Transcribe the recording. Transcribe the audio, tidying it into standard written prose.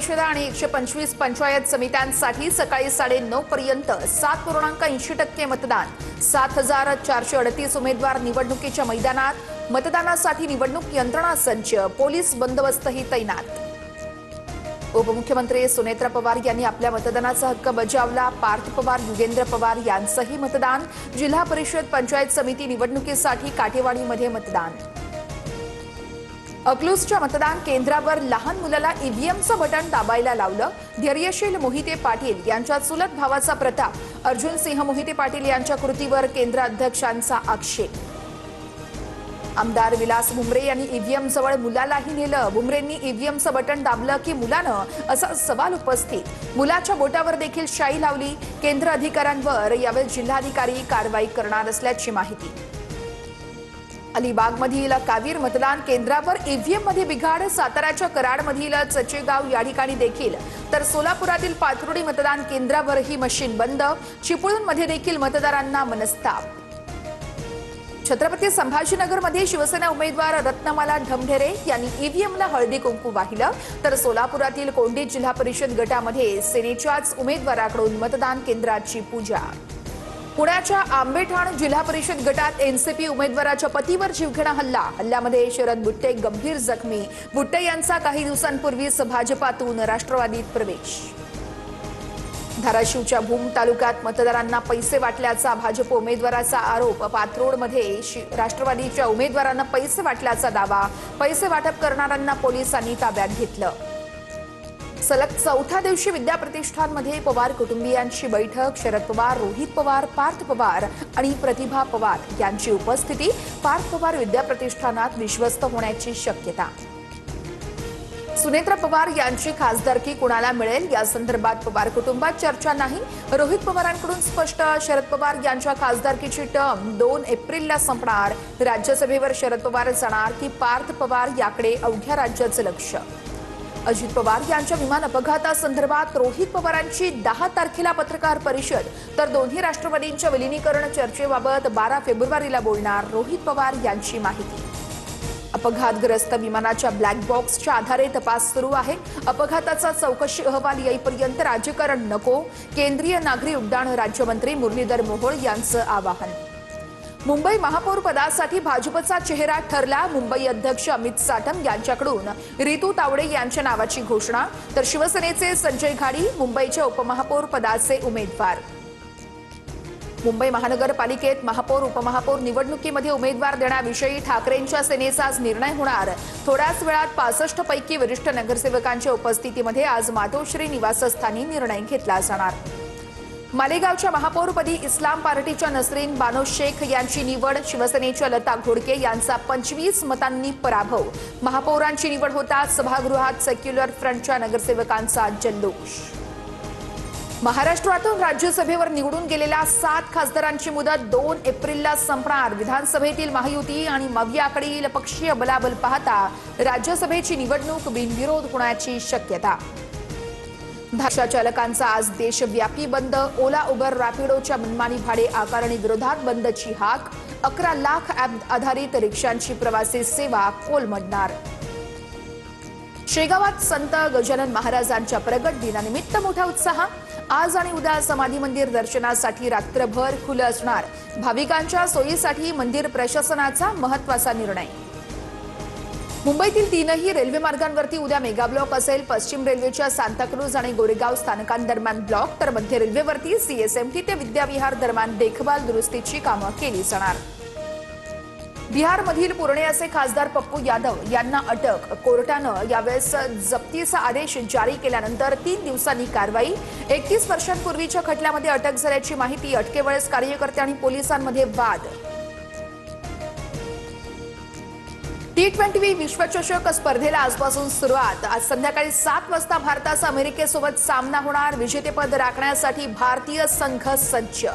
परिषदा आणि 125 पंचायत समित्यांसाठी सकाळी 9:30 पर्यंत 7.80% मतदान। 7,438 उमेदवार निवडणुकीच्या मैदानात। मतदानासाठी निवडणूक यंत्रणा सज्ज, पोलीस बंदोबस्तही तैनात। उपमुख्यमंत्री सुनेत्रा पवार यांनी आपल्या मतदानाचा हक्क बजावला। पार्थ पवार, युगेंद्र पवार यांचंही मतदान। जिल्हा परिषद पंचायत समिती निवडणुकीसाठी काठेवाडीमध्ये मतदान। अकलूजच्या मतदान केंद्रावर लहान मुलाला ईव्हीएमचं बटन दाबायला लावलं। धैर्यशील मोहिते पाटील यांच्या चुलत भावाचा प्रताप, अर्जुन सिंह मोहिते पाटील यांच्या कृतीवर केंद्राध्यक्षांचा आक्षेप। आमदार विलास भुमरे यांनी ईव्हीएम जवळ मुलालाही नेलं। भुमरेंनी ईव्हीएमचं बटन दाबलं की मुलानं, असा सवाल उपस्थित। मुलाच्या बोटावर देखील शाई लावली। केंद्र अधिकाऱ्यांवर यावेळी जिल्हाधिकारी कारवाई करणार असल्याची माहिती। अलिबागमधील कावीर मतदान केंद्रावर ईव्हीएम मध्ये बिघाड। साताऱ्याच्या कराडमधील चचेगाव या ठिकाणी देखील, तर सोलापुरातील पाथर्डी मतदान केंद्रावरही मशीन बंद। चिपळूणमध्ये देखील मतदारांना मनस्ताप। छत्रपती संभाजीनगरमध्ये शिवसेना उमेदवार रत्नमाला ढमढेरे यांनी ईव्हीएमला हळदी कुंकू वाहिलं, तर सोलापुरातील कोंडी जिल्हा परिषद गटामध्ये सेनेच्याच उमेदवाराकडून मतदान केंद्राची पूजा। पुण्याच्या आंबेठाण जिल्हा परिषद गटात एनसीपी उमेदवाराच्या पतीवर जीवघेणा हल्ला। हल्ल्यामध्ये शरद बुट्टे गंभीर जखमी। बुट्टे यांचा काही दिवसांपूर्वीच भाजपातून राष्ट्रवादीत प्रवेश। धाराशिवच्या भूम तालुक्यात मतदारांना पैसे वाटल्याचा भाजप उमेदवाराचा आरोप। पाथरोडमध्ये राष्ट्रवादीच्या उमेदवारांना पैसे वाटल्याचा दावा। पैसे वाटप करणाऱ्यांना पोलिसांनी ताब्यात घेतलं। सलग चौथ्या दिवशी विद्या प्रतिष्ठानमध्ये पवार कुटुंबियांची बैठक। शरद पवार, रोहित पवार, पार्थ पवार आणि प्रतिभा पवार यांची उपस्थिती। पार्थ पवार विद्या प्रतिष्ठानात विश्वस्त होण्याची शक्यता। सुनेत्रा पवार यांची खासदारकी कुणाला मिळेल या संदर्भात पवार कुटुंबात चर्चा नाही। रोहित पवारांकडून स्पष्ट। शरद पवार यांच्या खासदारकीची टर्म 2 एप्रिलला संपणार। राज्यसभेवर शरद पवार जाणार की पार्थ पवार याकडे अवघ्या राज्याचं लक्ष। अजित पवार यांच्या विमान अपघातासंदर्भात रोहित पवारांची 10 तारखेला पत्रकार परिषद, तर दोन्ही राष्ट्रवादींच्या विलीनीकरण चर्चेबाबत 12 फेब्रुवारीला बोलणार रोहित पवार यांची माहिती। अपघातग्रस्त विमानाच्या ब्लॅक बॉक्सच्या आधारे तपास सुरू आहे। अपघाताचा चौकशी अहवाल येईपर्यंत राजकारण नको, केंद्रीय नागरी उड्डाण राज्यमंत्री मुरलीधर मोहोळ यांचं आवाहन। मुंबई महापौर पदासाठी भाजपचा चेहरा ठरला। मुंबई अध्यक्ष अमित साटम यांच्याकडून रितू तावडे यांच्या नावाची घोषणा, तर शिवसेनेचे संजय घाडी मुंबईच्या उपमहापौर पदाचे उमेदवार। मुंबई महानगरपालिकेत महापौर उपमहापौर निवडणुकीमध्ये उमेदवार देण्याविषयी ठाकरेंच्या सेनेचा आज निर्णय होणार। थोड्याच वेळात 65 पैकी वरिष्ठ नगरसेवकांच्या उपस्थितीमध्ये आज मातोश्री निवासस्थानी निर्णय घेतला जाणार। मालेगावच्या महापौरपदी इस्लाम पार्टीच्या नसरीन बानो शेख यांची निवड। शिवसेनेच्या लता घोडके यांचा 25 मतांनी पराभव। महापौरांची निवड होताच सभागृहात सेक्युलर फ्रंटच्या नगरसेवकांचा जल्लोष। महाराष्ट्रातून राज्यसभेवर निवडून गेलेल्या 7 खासदारांची मुदत 2 एप्रिलला संपणार। विधानसभेतील महायुती आणि मवियाकडील पक्षीय बलाबल पाहता राज्यसभेची निवडणूक बिनविरोध होण्याची शक्यता। भाषा चालकांचा आज देशव्यापी बंद। ओला, उबर, रॅपिडोच्या मनमानी भाडे आकारणी विरोधात बंदची हाक। 11 लाख ॲप आधारित रिक्षांची प्रवासी सेवा कोलमडणार। शेगावात संत गजानन महाराजांच्या प्रगट दिनानिमित्त मोठा उत्साह। आज आणि उद्या समाधी मंदिर दर्शनासाठी रात्रभर खुलं असणार। भाविकांच्या सोयीसाठी मंदिर प्रशासनाचा महत्त्वाचा निर्णय। मुंबईतील 3ही रेल्वे मार्गांवरती उद्या मेगा ब्लॉक असेल। पश्चिम रेल्वेच्या सांताक्रूज आणि गोरेगाव स्थानकांदरम्यान ब्लॉक, तर मध्य रेल्वेवरती सीएसएमटी ते विद्याविहार दरम्यान देखभाल दुरुस्तीची कामं केली जाणार। बिहारमधील पूर्णियाचे खासदार पप्पू यादव यांना अटक। कोर्टानं यावेळेस जप्तीचा आदेश जारी केल्यानंतर 3 दिवसांनी कारवाई। 31 वर्षांपूर्वीच्या खटल्यामध्ये अटक झाल्याची माहिती। अटकेवेळेस कार्यकर्ते आणि पोलिसांमध्ये वाद। T20 विश्वचषक स्पर्धेला आजपासून सुरुवात। आज संध्याकाळी 7 वाजता भारताचा अमेरिकेसोबत सामना होणार। विजेतेपद राखण्यासाठी भारतीय संघ सज्ज।